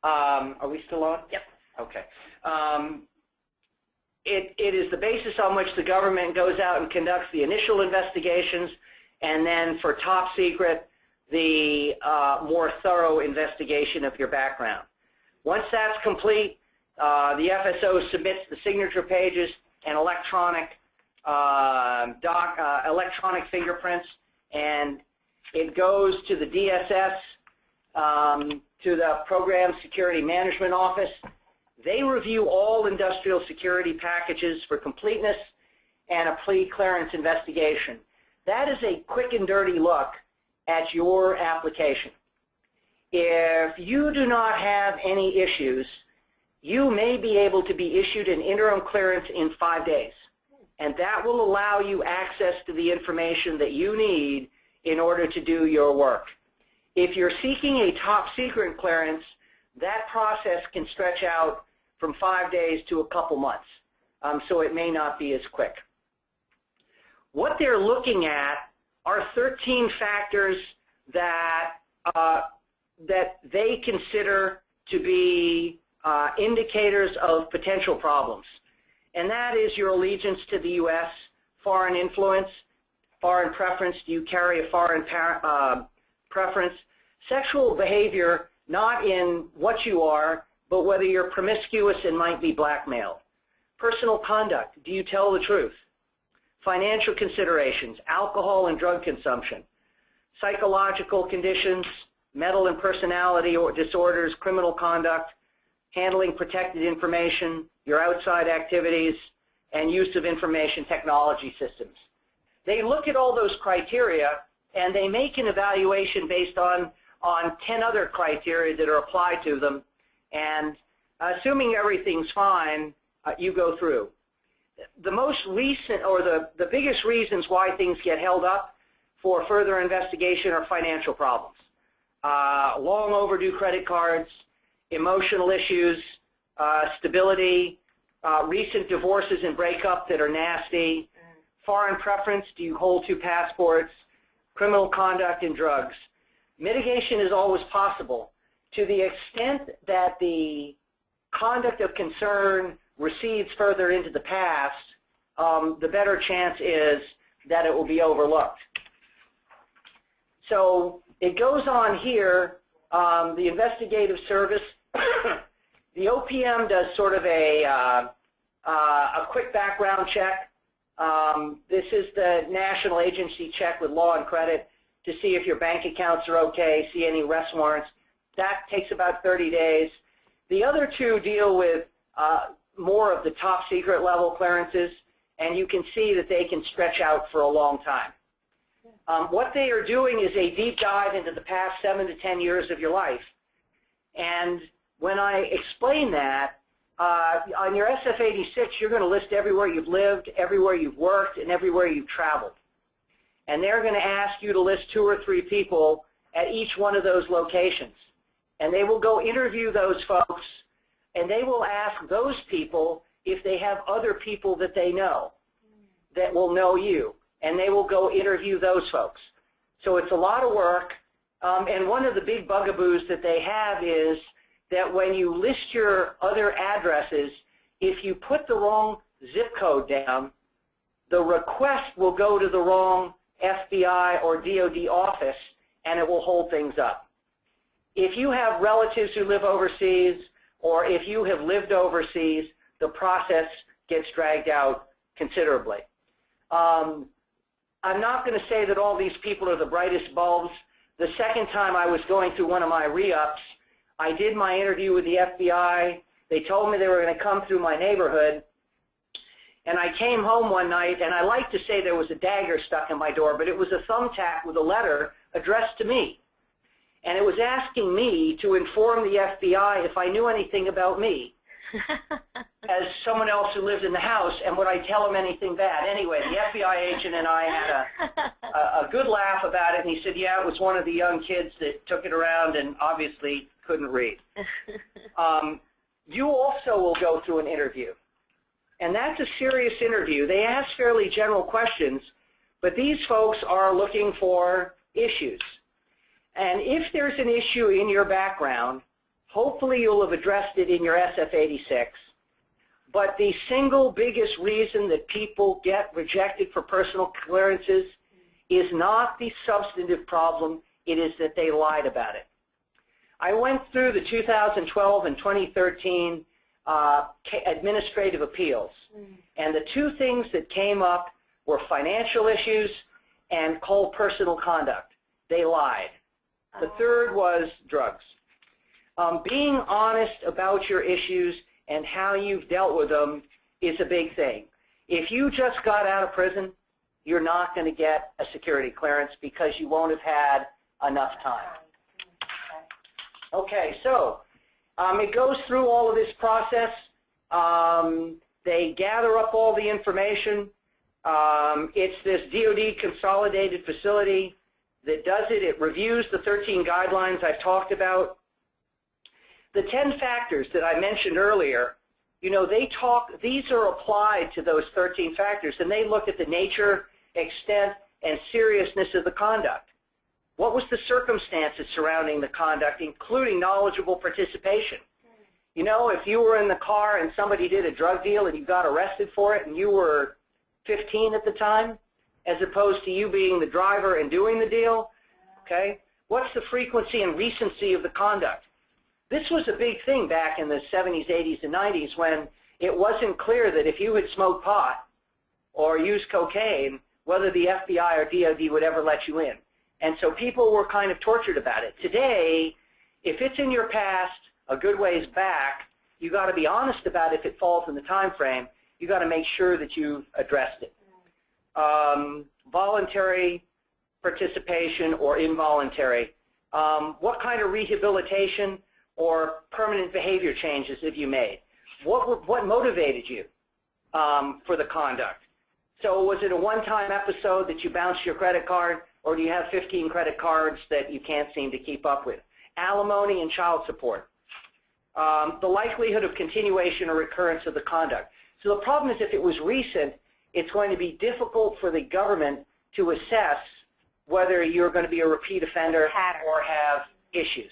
Are we still on? Yep. Okay. It is the basis on which the government goes out and conducts the initial investigations, and then for top secret, the more thorough investigation of your background. Once that's complete, the FSO submits the signature pages and electronic electronic fingerprints, and it goes to the DSS, to the Program Security Management Office. They review all industrial security packages for completeness and a pre-clearance investigation. That is a quick and dirty look at your application. If you do not have any issues, you may be able to be issued an interim clearance in 5 days. And that will allow you access to the information that you need in order to do your work. If you're seeking a top secret clearance, that process can stretch out from 5 days to a couple months. So it may not be as quick. What they're looking at are 13 factors that, that they consider to be indicators of potential problems. And that is your allegiance to the U.S., foreign influence, foreign preference, do you carry a foreign preference, sexual behavior, not in what you are, but whether you're promiscuous and might be blackmailed. Personal conduct, do you tell the truth? Financial considerations, alcohol and drug consumption, psychological conditions, mental and personality or disorders, criminal conduct, handling protected information, your outside activities, and use of information technology systems. They look at all those criteria and they make an evaluation based on 10 other criteria that are applied to them, and assuming everything's fine, you go through. The most recent, or the biggest reasons why things get held up for further investigation are financial problems. Long overdue credit cards, emotional issues, stability, recent divorces and breakup that are nasty, foreign preference, do you hold 2 passports, criminal conduct, and drugs. Mitigation is always possible. To the extent that the conduct of concern recedes further into the past, the better chance is that it will be overlooked. So it goes on here, the investigative service, the OPM does sort of a quick background check. This is the national agency check with law and credit to see if your bank accounts are okay, see any arrest warrants. That takes about 30 days. The other two deal with more of the top secret level clearances, and you can see that they can stretch out for a long time. What they are doing is a deep dive into the past 7 to 10 years of your life. And when I explain that, on your SF-86, you're going to list everywhere you've lived, everywhere you've worked, and everywhere you've traveled. And they're going to ask you to list 2 or 3 people at each one of those locations. And they will go interview those folks, and they will ask those people if they have other people that they know that will know you. And they will go interview those folks. So it's a lot of work. And one of the big bugaboos that they have is that when you list your other addresses, if you put the wrong zip code down, the request will go to the wrong FBI or DoD office, and it will hold things up. If you have relatives who live overseas, or if you have lived overseas, the process gets dragged out considerably. I'm not going to say that all these people are the brightest bulbs. The second time I was going through one of my re-ups, I did my interview with the FBI. They told me they were going to come through my neighborhood. And I came home one night, and I like to say there was a dagger stuck in my door, but it was a thumbtack with a letter addressed to me. And it was asking me to inform the FBI if I knew anything about me as someone else who lived in the house, and would I tell him anything bad. Anyway, the FBI agent and I had a good laugh about it, and he said, yeah, it was one of the young kids that took it around and obviously couldn't read. You also will go through an interview. And that's a serious interview. They ask fairly general questions, but these folks are looking for issues. And if there's an issue in your background, hopefully you'll have addressed it in your SF-86. But the single biggest reason that people get rejected for personal clearances is not the substantive problem, it is that they lied about it. I went through the 2012 and 2013 administrative appeals. And the two things that came up were financial issues and cold personal conduct. They lied. The third was drugs. Being honest about your issues and how you've dealt with them is a big thing. If you just got out of prison, you're not going to get a security clearance because you won't have had enough time. Okay, so it goes through all of this process. They gather up all the information. It's this DoD Consolidated Facility that does it. It reviews the 13 guidelines I've talked about. The 10 factors that I mentioned earlier, you know, these are applied to those 13 factors, and they look at the nature, extent, and seriousness of the conduct. What was the circumstances surrounding the conduct, including knowledgeable participation? You know, if you were in the car and somebody did a drug deal and you got arrested for it and you were 15 at the time, as opposed to you being the driver and doing the deal, okay? What's the frequency and recency of the conduct? This was a big thing back in the 70s, 80s, and 90s when it wasn't clear that if you had smoked pot or used cocaine, whether the FBI or DoD would ever let you in. And so people were kind of tortured about it. Today, if it's in your past, a good ways back, you got to be honest about it if it falls in the time frame. You got to make sure that you've addressed it. Voluntary participation or involuntary. What kind of rehabilitation or permanent behavior changes have you made? What motivated you for the conduct? So was it a one-time episode that you bounced your credit card, or do you have 15 credit cards that you can't seem to keep up with? Alimony and child support. The likelihood of continuation or recurrence of the conduct. So the problem is if it was recent, it's going to be difficult for the government to assess whether you're going to be a repeat offender or have issues.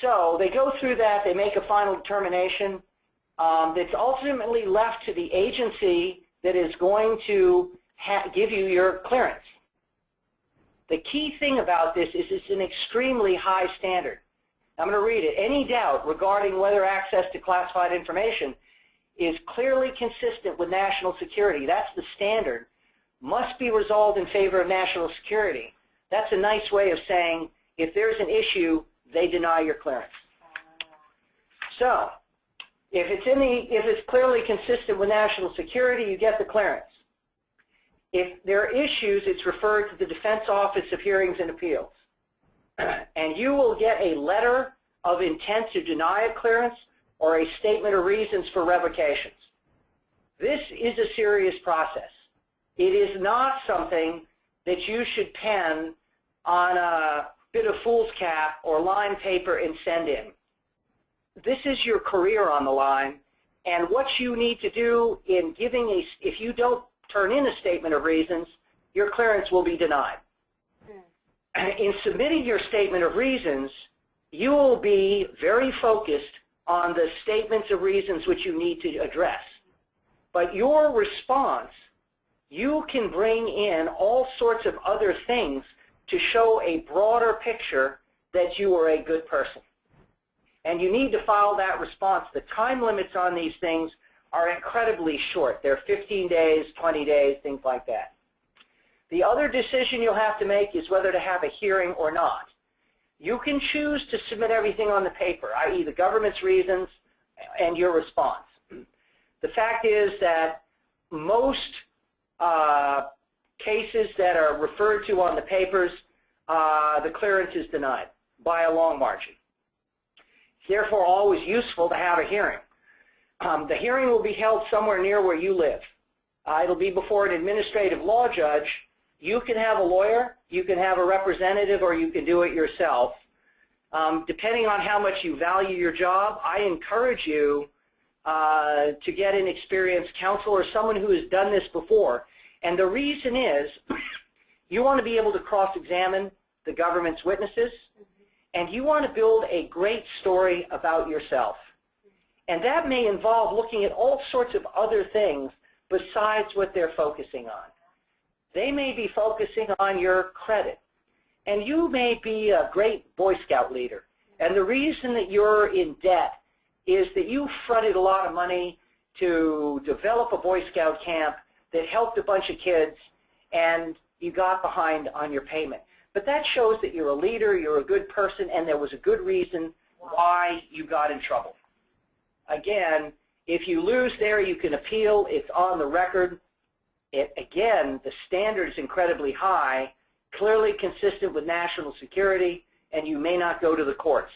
So they go through that, they make a final determination that's ultimately left to the agency that is going to give you your clearance. The key thing about this is it's an extremely high standard. I'm going to read it. Any doubt regarding whether access to classified information is clearly consistent with national security, that's the standard, must be resolved in favor of national security. That's a nice way of saying if there's an issue, they deny your clearance. So, if it's clearly consistent with national security, you get the clearance. If there are issues, it's referred to the Defense Office of Hearings and Appeals. And you will get a letter of intent to deny a clearance or a statement of reasons for revocations. This is a serious process. It is not something that you should pen on a bit of foolscap or line paper and send in. This is your career on the line, and what you need to do in giving if you don't turn in a statement of reasons, your clearance will be denied. In submitting your statement of reasons, you will be very focused on the statements of reasons which you need to address. But your response, you can bring in all sorts of other things to show a broader picture that you are a good person. And you need to file that response. The time limits on these things are incredibly short. They're 15 days, 20 days, things like that. The other decision you'll have to make is whether to have a hearing or not. You can choose to submit everything on the paper, i.e. the government's reasons and your response. The fact is that most cases that are referred to on the papers, the clearance is denied by a long margin. It's therefore always useful to have a hearing. The hearing will be held somewhere near where you live. It'll be before an administrative law judge. You can have a lawyer, you can have a representative, or you can do it yourself. Depending on how much you value your job, I encourage you to get an experienced counsel or someone who has done this before. And the reason is you want to be able to cross-examine the government's witnesses, and you want to build a great story about yourself. And that may involve looking at all sorts of other things besides what they're focusing on. They may be focusing on your credit. And you may be a great Boy Scout leader. And the reason that you're in debt is that you fronted a lot of money to develop a Boy Scout camp that helped a bunch of kids, and you got behind on your payment. But that shows that you're a leader, you're a good person, and there was a good reason why you got in trouble. Again, if you lose there, you can appeal. It's on the record. Again, the standard is incredibly high, clearly consistent with national security, and you may not go to the courts.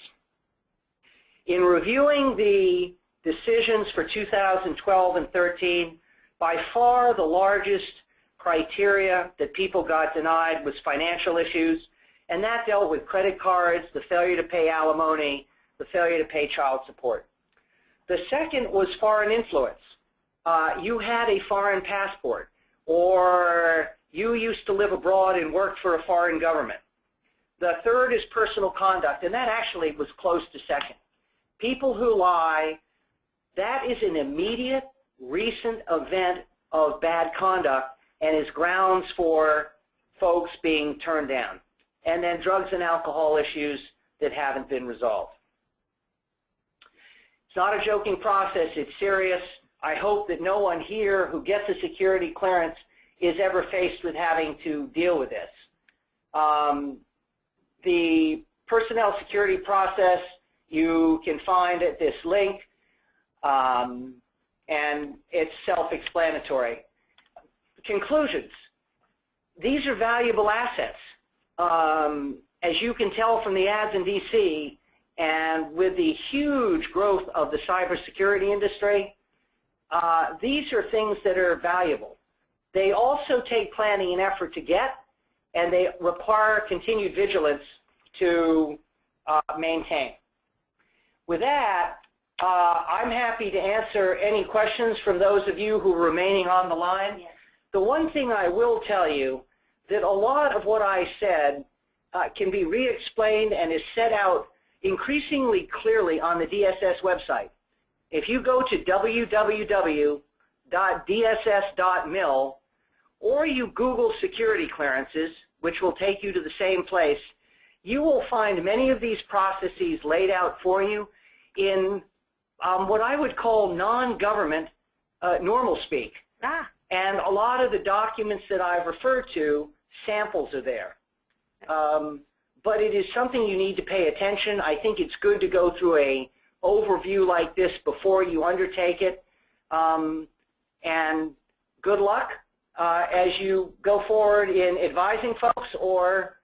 In reviewing the decisions for 2012 and 13, by far the largest criteria that people got denied was financial issues, and that dealt with credit cards, the failure to pay alimony, the failure to pay child support. The second was foreign influence. You had a foreign passport, or you used to live abroad and worked for a foreign government. The third is personal conduct, and that actually was close to second. People who lie, that is an immediate, recent event of bad conduct and is grounds for folks being turned down. And then drugs and alcohol issues that haven't been resolved. It's not a joking process, it's serious. I hope that no one here who gets a security clearance is ever faced with having to deal with this. The personnel security process you can find at this link, and it's self-explanatory. Conclusions. These are valuable assets. As you can tell from the ads in DC, and with the huge growth of the cybersecurity industry, these are things that are valuable. They also take planning and effort to get, and they require continued vigilance to maintain. With that, I'm happy to answer any questions from those of you who are remaining on the line. Yes. The one thing I will tell you, that a lot of what I said can be re-explained and is set out increasingly clearly on the DSS website. If you go to www.dss.mil, or you Google security clearances, which will take you to the same place, you will find many of these processes laid out for you in what I would call non-government normal speak. And a lot of the documents that I've referred to, samples are there. But it is something you need to pay attention. I think it's good to go through an overview like this before you undertake it. And good luck as you go forward in advising folks or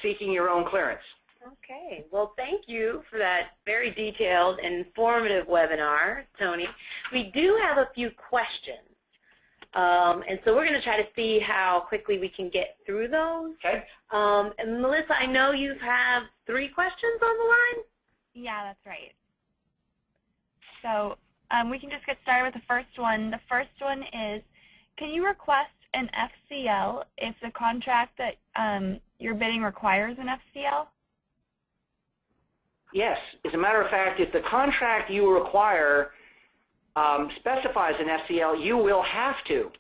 seeking your own clearance. Okay. Well, thank you for that very detailed and informative webinar, Tony. We do have a few questions. And so we're going to try to see how quickly we can get through those. Okay. And Melissa, I know you have 3 questions on the line. Yeah, that's right. So we can just get started with the first one. The first one is, can you request an FCL if the contract that you're bidding requires an FCL? Yes. As a matter of fact, if the contract you require specifies an FCL, you will have to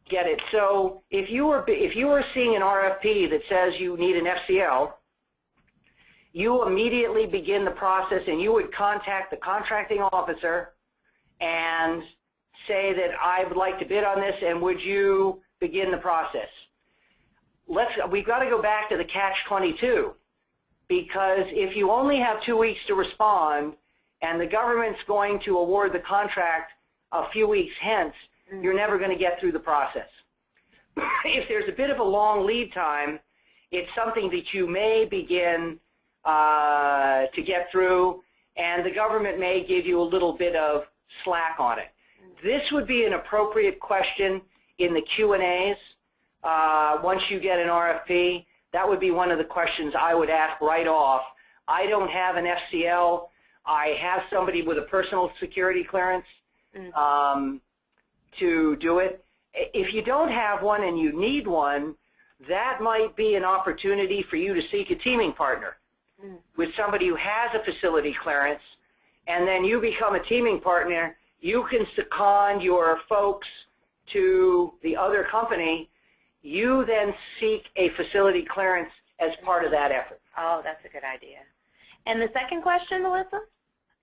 get it. So if you were seeing an RFP that says you need an FCL, you immediately begin the process, and you would contact the contracting officer and say that I would like to bid on this, and would you begin the process? We've got to go back to the catch-22, because if you only have 2 weeks to respond and the government's going to award the contract a few weeks hence, you're never going to get through the process. If there's a bit of a long lead time, it's something that you may begin to get through, and the government may give you a little bit of slack on it. This would be an appropriate question in the Q&As once you get an RFP. That would be one of the questions I would ask right off. I don't have an FCL. I have somebody with a personal security clearance to do it. If you don't have one and you need one, that might be an opportunity for you to seek a teaming partner with somebody who has a facility clearance, and then you become a teaming partner. You can second your folks to the other company. You then seek a facility clearance as part of that effort. Oh, that's a good idea. And the second question, Melissa?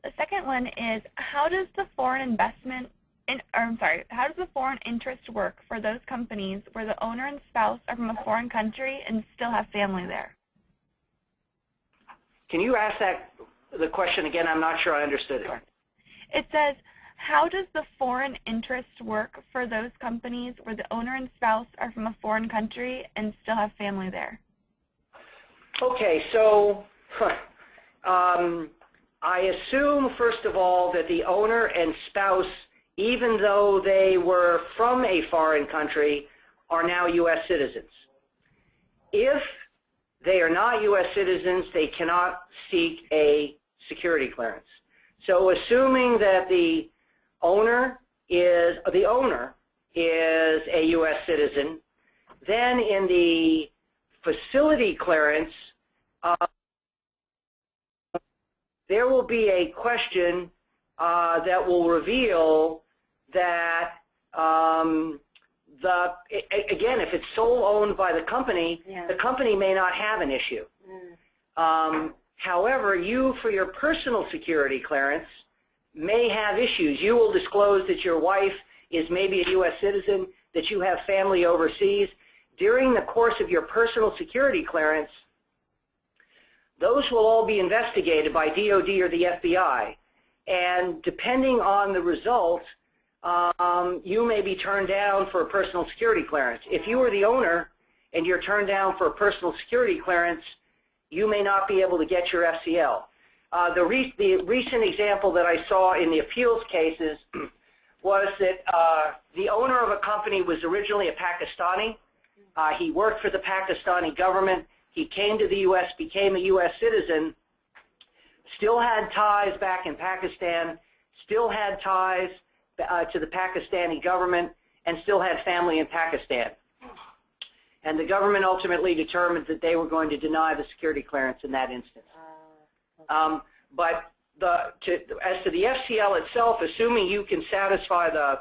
The second one is, how does the foreign interest work for those companies where the owner and spouse are from a foreign country and still have family there? Can you ask the question again? I'm not sure I understood it. Sure. It says, how does the foreign interest work for those companies where the owner and spouse are from a foreign country and still have family there? Okay, so I assume, first of all, that the owner and spouse, even though they were from a foreign country, are now U.S. citizens. If they are not U.S. citizens, they cannot seek a security clearance. So assuming that the owner is a U.S. citizen, then in the facility clearance, there will be a question that will reveal that, again, if it's sole owned by the company, the company may not have an issue. However, you, for your personal security clearance, may have issues. You will disclose that your wife is maybe a U.S. citizen, that you have family overseas. During the course of your personal security clearance, those will all be investigated by DoD or the FBI. And depending on the results, you may be turned down for a personal security clearance. If you are the owner and you're turned down for a personal security clearance, you may not be able to get your FCL. The recent example that I saw in the appeals cases was that the owner of a company was originally a Pakistani. He worked for the Pakistani government. He came to the U.S., became a U.S. citizen, still had ties back in Pakistan, still had ties to the Pakistani government, and still had family in Pakistan. And the government ultimately determined that they were going to deny the security clearance in that instance. But as to the FCL itself, assuming you can satisfy the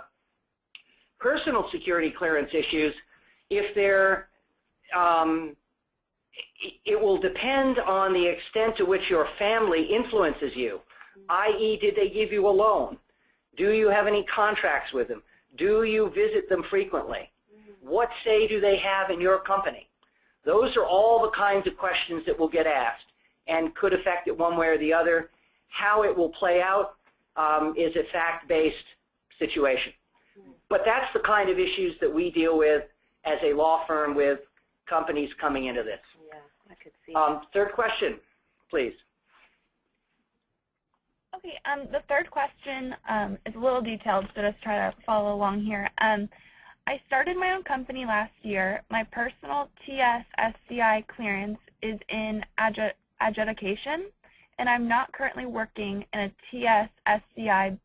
personal security clearance issues, if they're it will depend on the extent to which your family influences you, i.e., did they give you a loan? Do you have any contracts with them? Do you visit them frequently? What say do they have in your company? Those are all the kinds of questions that will get asked and could affect it one way or the other. How it will play out is a fact-based situation. But that's the kind of issues that we deal with as a law firm with companies coming into this. I could see. Third question, please. Okay, the third question is a little detailed, so just try to follow along here. I started my own company last year. My personal TS-SCI clearance is in adjudication, and I'm not currently working in a TS-SCI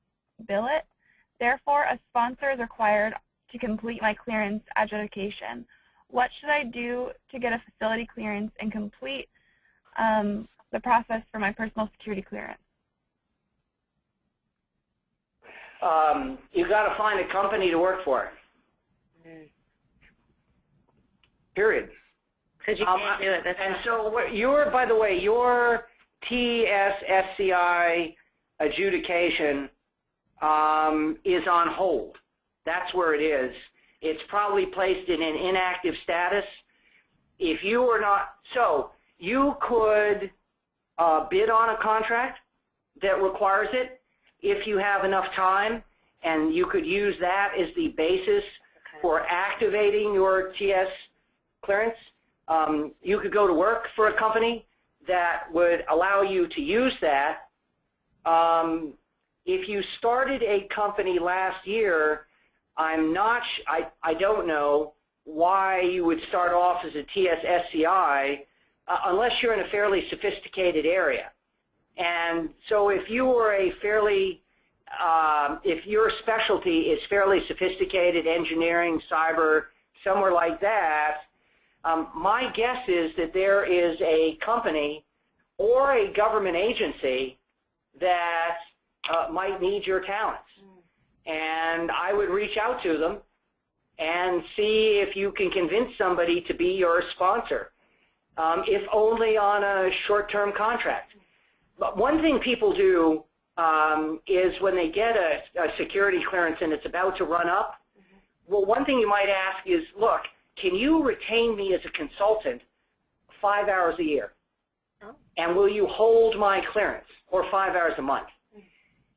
billet. Therefore, a sponsor is required to complete my clearance adjudication. What should I do to get a facility clearance and complete the process for my personal security clearance? You've got to find a company to work for. Period. Because you can't do it. And so, by the way, your TS-SCI adjudication is on hold. That's where it is. It's probably placed in an inactive status. If you are not, so you could bid on a contract that requires it if you have enough time, and you could use that as the basis for activating your TS clearance. You could go to work for a company that would allow you to use that. If you started a company last year, I don't know why you would start off as a TS-SCI unless you're in a fairly sophisticated area. And so if you were a fairly, if your specialty is fairly sophisticated, engineering, cyber, somewhere like that, my guess is that there is a company or a government agency that might need your talents. And I would reach out to them and see if you can convince somebody to be your sponsor, if only on a short-term contract. But one thing people do is when they get a security clearance and it's about to run up, well, one thing you might ask is, look, can you retain me as a consultant 5 hours a year? And will you hold my clearance, or 5 hours a month?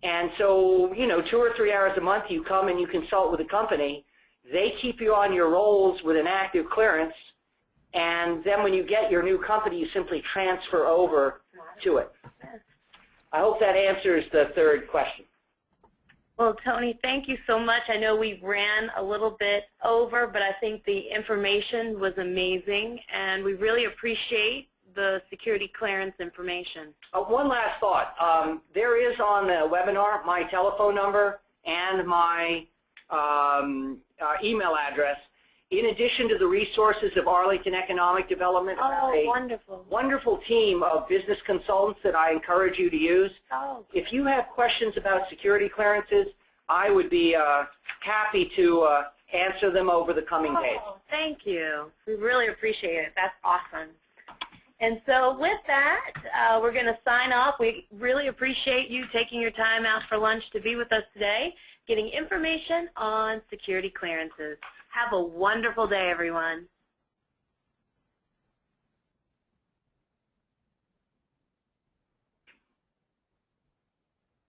And so, 2 or 3 hours a month you come and you consult with a company. They keep you on your rolls with an active clearance, and then when you get your new company, you simply transfer over to it. I hope that answers the third question. Well, Tony, thank you so much. I know we ran a little bit over, but I think the information was amazing, and we really appreciate the security clearance information. One last thought. There is on the webinar my telephone number and my email address. In addition to the resources of Arlington Economic Development, wonderful team of business consultants that I encourage you to use. If you have questions about security clearances, I would be happy to answer them over the coming days. Thank you. We really appreciate it. That's awesome. And so with that, we're going to sign off. We really appreciate you taking your time out for lunch to be with us today, getting information on security clearances. Have a wonderful day, everyone.